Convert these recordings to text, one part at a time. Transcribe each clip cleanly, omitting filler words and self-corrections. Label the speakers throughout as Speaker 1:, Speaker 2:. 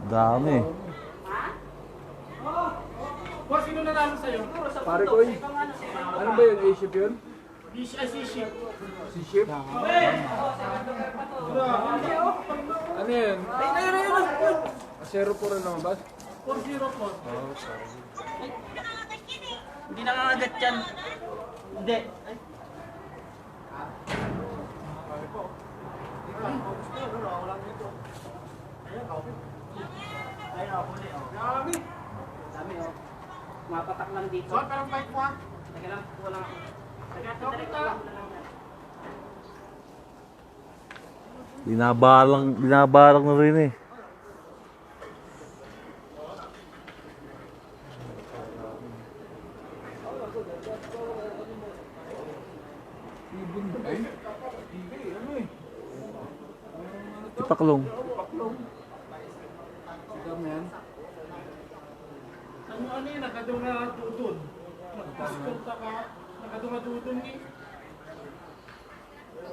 Speaker 1: Dami.
Speaker 2: Boss, sino nanalo sa'yo?
Speaker 3: Pare ko yun. Ano ba yun? A-ship yun?
Speaker 2: C-ship.
Speaker 3: Si ship? Ano yun? Asero po rin naman ba?
Speaker 2: 4-0 po.
Speaker 4: Hindi nakakagat yan. Hindi.
Speaker 2: Dami.
Speaker 4: Dami oh. Mapatak lang dito.
Speaker 2: So, parang bike mo ah.
Speaker 4: Teka lang, wala ako.
Speaker 1: Binabarang na rin eh. Tipaklong.
Speaker 2: Ano yun? Nakadunga tutun. Nakapunta ka. Nakadunga tutun eh.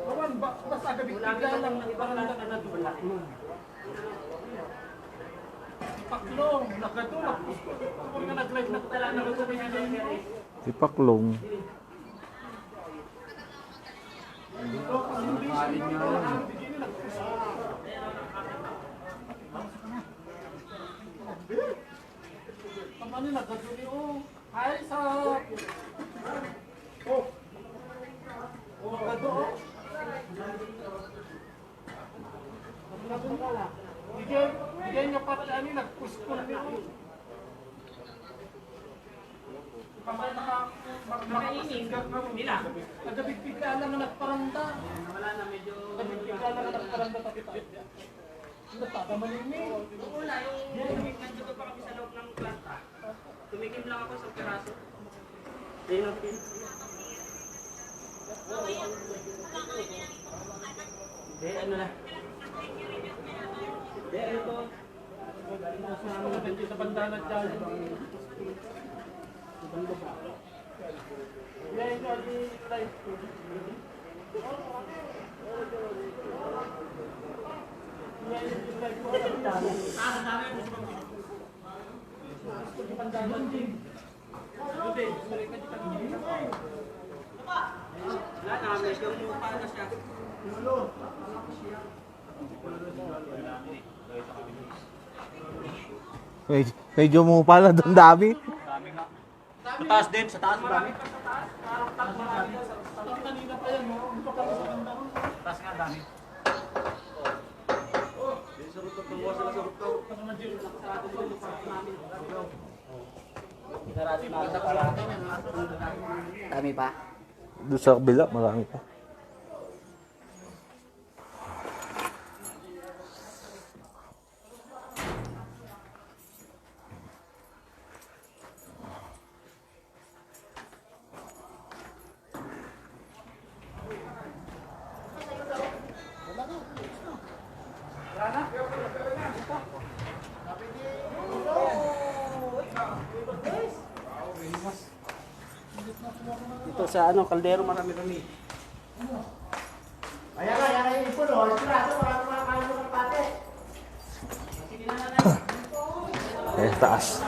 Speaker 2: Kawan, basta agabit-bigla lang. Parang nakadunga. Paklong. Nakadunga. Kung nga nag-live na tala, nakadunga yun.
Speaker 1: Tipaklong.
Speaker 2: Ano nagkatuloy oh. Ay sa oh. Oh, magkado oh. Bigyan niya pati ano nagpuskol niyo. Kamay makakasingat na nila. Nagabigbigla lang na nagparanda.
Speaker 4: Wala na, medyo...
Speaker 2: Nagabigbigla lang na nagparanda tapit-tapit. Nagtatamalin niyo.
Speaker 4: Una, yung nandito pa kami sa loob ng planta. Tumikim lang ako sa piraso. Ayun ang pin. Hindi, ano na. Hindi, ano to?
Speaker 2: Sa bandana dyan. Yan yung lagi live.
Speaker 4: Wala na, medyo umupa na siya.
Speaker 1: Medyo mo pala doon dami.
Speaker 4: Sa taas din, sa taas marami.
Speaker 2: Kanina pa yan, no?
Speaker 4: Taas nga, dami. Dami pa?
Speaker 1: Doon sa kabila, marami pa.
Speaker 4: Ito sa ano, kaldero marami-rami.
Speaker 5: Ayan na yung ipon o. Sigurado, wala ko makakain ng pate.
Speaker 1: Eh, taas.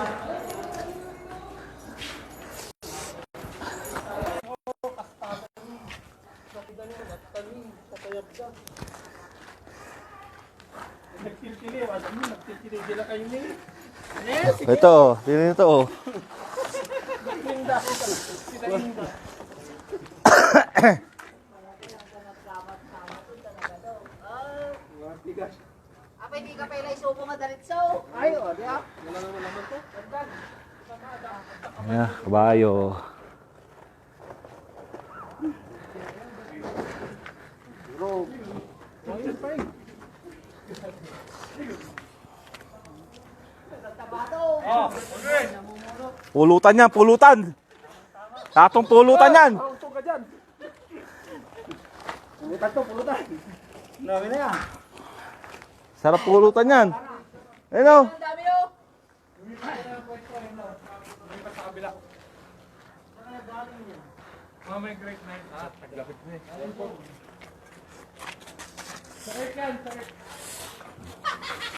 Speaker 2: Nagtitili, alam mo, nagtitili sila kayo ni.
Speaker 1: Ito, tingnan ito oh.
Speaker 5: Apa hindi ka pala isubo nga daritso? Ay, o, di ba? Wala naman to.
Speaker 1: Ayan, kabayo. Pulutan yan, pulutan. Tatong pulutan yan.
Speaker 5: Pulutan to, pulutan. Dami na yan.
Speaker 1: Sarap pulutan yan. Ayun o.
Speaker 5: Ang dami o.
Speaker 2: Mamay grade 9. Taglapit na eh. Sakit yan, sakit.